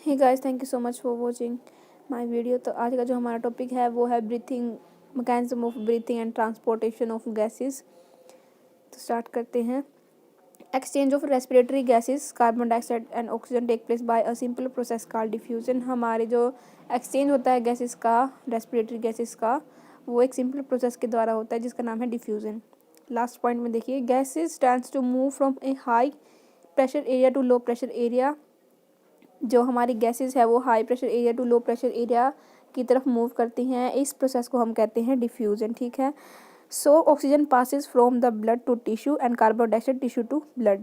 Hey guys, thank you so much for watching my video. तो आज का जो हमारा टॉपिक है वो है breathing, mechanism of breathing and transportation of gases. तो स्टार्ट करते हैं। Exchange of respiratory gases carbon dioxide and oxygen take place by a simple process called diffusion. हमारे जो एक्सचेंज होता है गैसेस का, रेस्पिरेटरी गैसेस का, वो एक सिंपल प्रोसेस के द्वारा होता है जिसका नाम है डिफ्यूजन। लास्ट पॉइंट में देखिए, gases stands to move from a high pressure area to low pressure area. जो हमारी गैसेस है वो high pressure area to low pressure area की तरफ मूव करती हैं। इस प्रोसेस को हम कहते हैं डिफ्यूजन। ठीक है। So oxygen passes from the blood to tissue and carbon dioxide tissue to blood.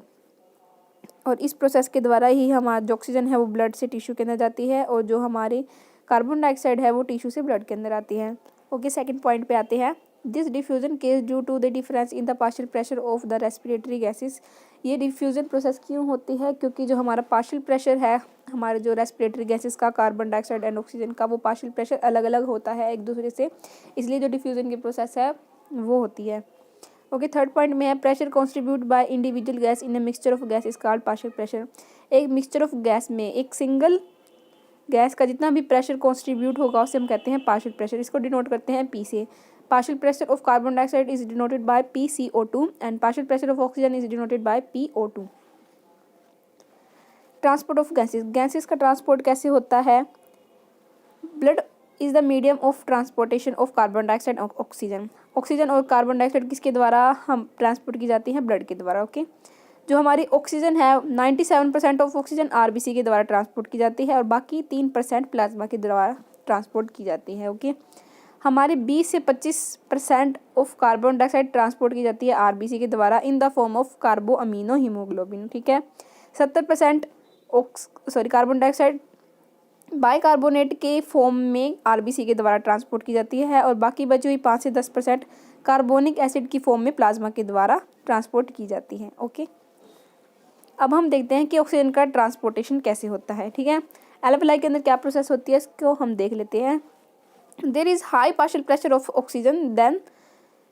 और इस प्रोसेस के द्वारा ही हमारा जो ऑक्सीजन है वो ब्लड से टिश्यू के अंदर जाती है और जो हमारी कार्बन डाइऑक्साइड है वो टिश्यू से ब्लड के अंदर आती है। ओके, सेकंड पॉइंट पे आते हैं। This diffusion case due to the difference in the partial pressure of the respiratory gases. ये डिफ्यूजन प्रोसेस क्यों होती है? क्योंकि जो हमारा पार्शियल प्रेशर है हमारे जो रेस्पिरेटरी गैसेस का, कार्बन डाइऑक्साइड एंड ऑक्सीजन का, वो पार्शियल प्रेशर अलग अलग होता है एक दूसरे से, इसलिए जो डिफ्यूजन की प्रोसेस है वो होती है। ओके, थर्ड पॉइंट में है pressure contribute by individual gas in a mixture of gas is called partial pressure. एक मिक्सचर ऑफ गैस में एक सिंगल गैस का जितना भी प्रेशर कॉन्स्ट्रीब्यूट होगा उसे हम कहते हैं पार्शियल प्रेशर। इसको डिनोट करते हैं पी से। Partial pressure of carbon dioxide is denoted by PCO2 and partial pressure of oxygen is denoted by PO2। Transport of gases. Gases का ट्रांसपोर्ट कैसे होता है? Blood is the medium of transportation of carbon dioxide और oxygen. Oxygen और carbon dioxide किसके द्वारा हम transport की जाती है? ब्लड के द्वारा। ओके, जो हमारी ऑक्सीजन है 97% ऑफ ऑक्सीजन RBC के द्वारा ट्रांसपोर्ट की जाती है और बाकी 3% प्लाज्मा के द्वारा ट्रांसपोर्ट की जाती है। ओके, हमारे 20 से 25% ऑफ कार्बन डाइऑक्साइड ट्रांसपोर्ट की जाती है RBC के द्वारा in the form of कार्बो amino haemoglobin. ठीक है। 70% कार्बन डाइऑक्साइड बाइकार्बोनेट के फॉर्म में RBC के द्वारा ट्रांसपोर्ट की जाती है और बाकी बची हुई 5 से 10% कार्बोनिक एसिड की फॉर्म में प्लाज्मा के द्वारा ट्रांसपोर्ट की जाती है। ओके, अब हम देखते हैं कि ऑक्सीजन का ट्रांसपोर्टेशन कैसे होता है। ठीक है, एल्वेलाई के अंदर क्या प्रोसेस होती है इसको हम देख लेते हैं। There is high partial pressure of oxygen than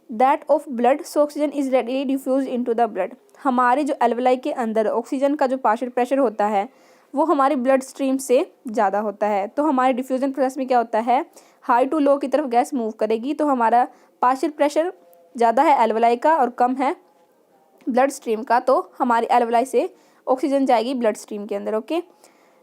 that of blood, so oxygen is readily diffuse into the blood. हमारे जो एल्वेलाई के अंदर ऑक्सीजन का जो पार्शियल प्रेशर होता है वो हमारी ब्लड स्ट्रीम से ज़्यादा होता है। तो हमारे डिफ्यूजन प्रोसेस में क्या होता है, हाई टू लो की तरफ गैस मूव करेगी तो हमारा पार्शियल प्रेशर ज़्यादा है एल्वेलाई का और कम है ब्लड स्ट्रीम का, तो हमारी एल्वेलाई से ऑक्सीजन जाएगी ब्लड स्ट्रीम के अंदर। Okay,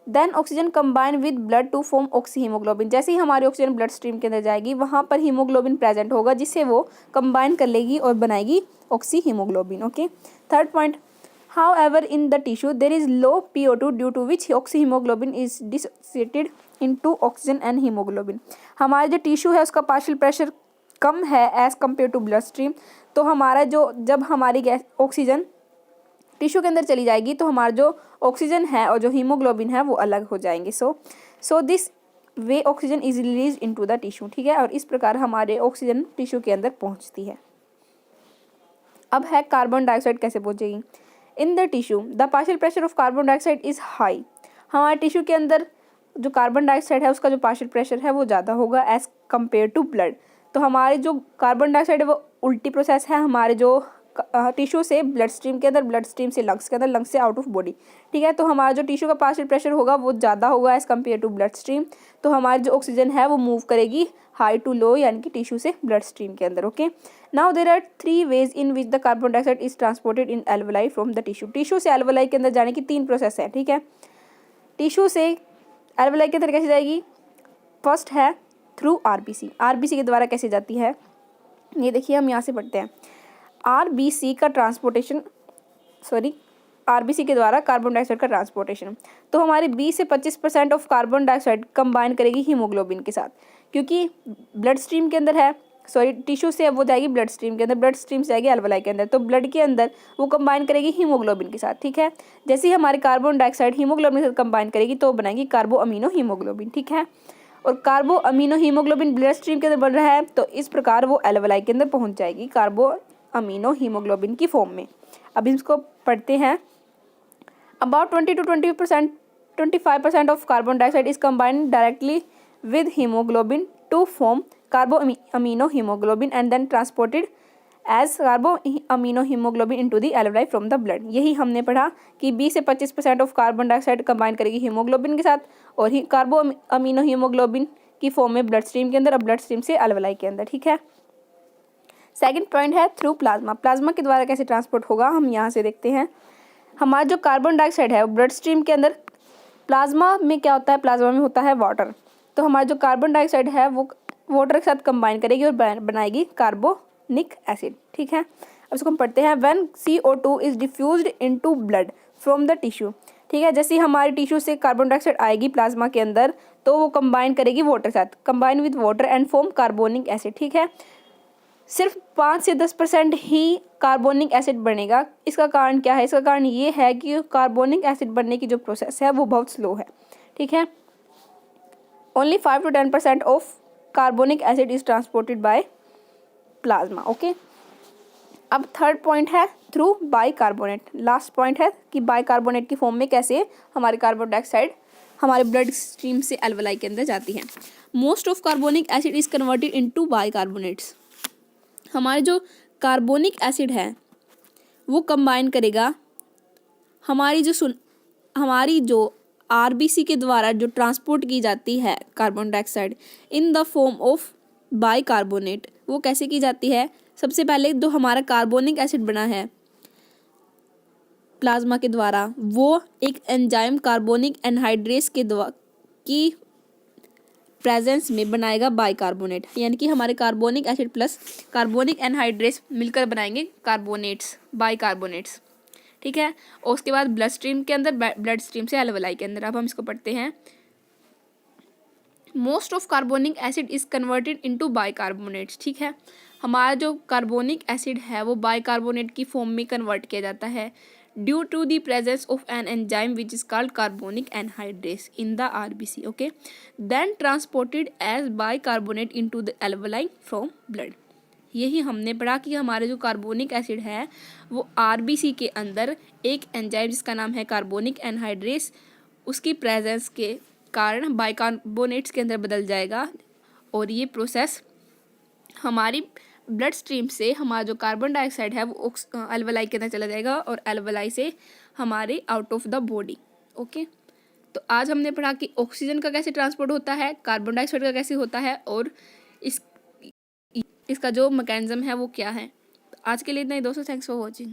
then oxygen combine with blood to form oxyhaemoglobin. जैसे ही हमारी ऑक्सीजन ब्लड स्ट्रीम के अंदर जाएगी वहाँ पर हीमोग्लोबिन प्रेजेंट होगा जिससे वो कंबाइन कर लेगी और बनाएगी oxy haemoglobin. Okay, third point, however in the tissue there is low PO2 due to which oxyhemoglobin is dissociated into oxygen and hemoglobin। हमारा जो टिश्यू है उसका पार्शियल प्रेशर कम है as compare to blood stream, तो हमारा जो जब हमारी गैस ऑक्सीजन टिश्यू के अंदर चली जाएगी तो हमारा जो ऑक्सीजन है और जो हीमोग्लोबिन है वो अलग हो जाएंगे। So this way oxygen is release into the tissue. ठीक है, और इस प्रकार हमारे ऑक्सीजन टिश्यू के अंदर पहुंचती है। अब है कार्बन डाइऑक्साइड कैसे पहुंचेगी? In the tissue the partial pressure of carbon dioxide is high. हमारे टिश्यू के अंदर जो कार्बन डाइऑक्साइड है उसका जो पार्शियल प्रेशर है वो ज़्यादा होगा एज कम्पेयर टू ब्लड। तो हमारे जो कार्बन डाइऑक्साइड है वो उल्टी प्रोसेस है, हमारे जो टिश्यू से ब्लड स्ट्रीम के अंदर, ब्लड स्ट्रीम से लंग्स के अंदर, लंग्स से आउट ऑफ बॉडी। ठीक है, तो हमारा जो टिश्यू का पार्शियल प्रेशर होगा वो ज़्यादा होगा as compare to blood stream, तो हमारी जो ऑक्सीजन है वो मूव करेगी हाई टू लो यानी कि टिश्यू से ब्लड स्ट्रीम के अंदर। Okay, now there are 3 ways in which the carbon dioxide is transported in alveoli from the tissue. Tissue से एल्वेलाई के अंदर जाने की 3 प्रोसेस है। ठीक है, टिश्यू से एल्वेलाई के अंदर कैसे जाएगी? फर्स्ट है थ्रू RBC के द्वारा कैसे जाती है ये देखिए, हम यहाँ से पढ़ते हैं। RBC का ट्रांसपोर्टेशन RBC के द्वारा कार्बन डाइऑक्साइड का ट्रांसपोर्टेशन, तो हमारे 20 से 25% ऑफ कार्बन डाइऑक्साइड कंबाइन करेगी हीमोग्लोबिन के साथ, क्योंकि ब्लड स्ट्रीम के अंदर है, टिश्यू से वो जाएगी ब्लड स्ट्रीम के अंदर, ब्लड स्ट्रीम से आएगी एल्वेलाई के अंदर, तो ब्लड के अंदर वो कंबाइन करेगी हीमोग्लोबिन के साथ। ठीक है, जैसे ही हमारी कार्बन डाइऑक्साइड हीमोग्लोबिन के साथ कंबाइन करेगी तो बनाएगी कार्बो अमीनो हीमोग्लोबिन। ठीक है, और कार्बो अमीनो हीमोग्लोबिन ब्लड स्ट्रीम के अंदर बन रहा है तो इस प्रकार वो एल्वेलाई के अंदर पहुंच जाएगी कार्बो अमीनो हीमोग्लोबिन की फॉर्म में। अब इसको पढ़ते हैं। About 20 to 25% of carbon dioxide is combined directly with haemoglobin to form carbaminohaemoglobin and then transported as carbaminohaemoglobin into the alveoli from the blood. यही हमने पढ़ा कि 20 से 25% ऑफ कार्बन डाइऑक्साइड कंबाइन करेगी haemoglobin के साथ और ही कार्बो अमीनो हीमोग्लोबिन की फॉर्म में ब्लड स्ट्रीम के अंदर और ब्लड स्ट्रीम से एल्वेलाई के अंदर। ठीक है, सेकंड पॉइंट है थ्रू प्लाज्मा। प्लाज्मा के द्वारा कैसे ट्रांसपोर्ट होगा हम यहाँ से देखते हैं। हमारा जो कार्बन डाइऑक्साइड है वो ब्लड स्ट्रीम के अंदर, प्लाज्मा में क्या होता है, प्लाज्मा में होता है वाटर। तो हमारा जो कार्बन डाइऑक्साइड है वो वाटर के साथ कंबाइन करेगी और बनाएगी कार्बोनिक एसिड। ठीक है, अब इसको हम पढ़ते हैं। When CO2 is diffused into blood from the tissue. ठीक है, जैसे हमारे टिश्यू से कार्बन डाइऑक्साइड आएगी प्लाज्मा के अंदर तो वो कंबाइन करेगी वाटर के साथ, combine with water and form carbonic acid. ठीक है, सिर्फ 5 से 10% ही कार्बोनिक एसिड बनेगा। इसका कारण क्या है? इसका कारण ये है कि कार्बोनिक एसिड बनने की जो प्रोसेस है वो बहुत स्लो है। ठीक है, only 5 to 10% of carbonic acid is transported by plasma. Okay, अब थर्ड पॉइंट है थ्रू बाइकार्बोनेट। लास्ट पॉइंट है कि बाइकार्बोनेट की फॉर्म में कैसे हमारे कार्बन डाइऑक्साइड हमारे ब्लड स्ट्रीम से एल्वेलाई के अंदर जाती है। Most of carbonic acid is converted into bicarbonates. हमारे जो कार्बोनिक एसिड है वो कंबाइन करेगा हमारी जो RBC के द्वारा जो ट्रांसपोर्ट की जाती है carbon dioxide in the form of bicarbonate. वो कैसे की जाती है? सबसे पहले जो हमारा कार्बोनिक एसिड बना है प्लाज्मा के द्वारा वो एक एंजाइम कार्बोनिक एनहाइड्रेस की प्रेजेंस में बनाएगा बाइकार्बोनेट, यानी कि हमारे carbonic acid plus carbonic anhydrase मिलकर बनाएंगे कार्बोनेट्स, बाइकार्बोनेट्स। ठीक है, और उसके बाद ब्लड स्ट्रीम के अंदर, ब्लड स्ट्रीम से एल्वेलाई के अंदर। अब हम इसको पढ़ते हैं। Most of carbonic acid is converted into bicarbonates. ठीक है, हमारा जो कार्बोनिक एसिड है वो बाइकार्बोनेट की फॉर्म में कन्वर्ट किया जाता है due to the presence of an enzyme which is called carbonic anhydrase in the RBC। Okay, then transported as bicarbonate into the alveoli from blood. यही हमने पढ़ा कि हमारे जो कार्बोनिक एसिड है वो RBC के अंदर एक एंजाइम जिसका नाम है कार्बोनिक एनहाइड्रेस, उसकी प्रेजेंस के कारण बाइकार्बोनेट्स के अंदर बदल जाएगा और ये प्रोसेस हमारी ब्लड स्ट्रीम से हमारा जो कार्बन डाइऑक्साइड है वो एल्वेलाई के अंदर चला जाएगा और एल्वेलाई से हमारे out of the body. Okay, तो आज हमने पढ़ा कि ऑक्सीजन का कैसे ट्रांसपोर्ट होता है, कार्बन डाइऑक्साइड का कैसे होता है और इसका जो मैकेनिज्म है वो क्या है। आज के लिए इतना ही दोस्तों, थैंक्स फॉर वॉचिंग।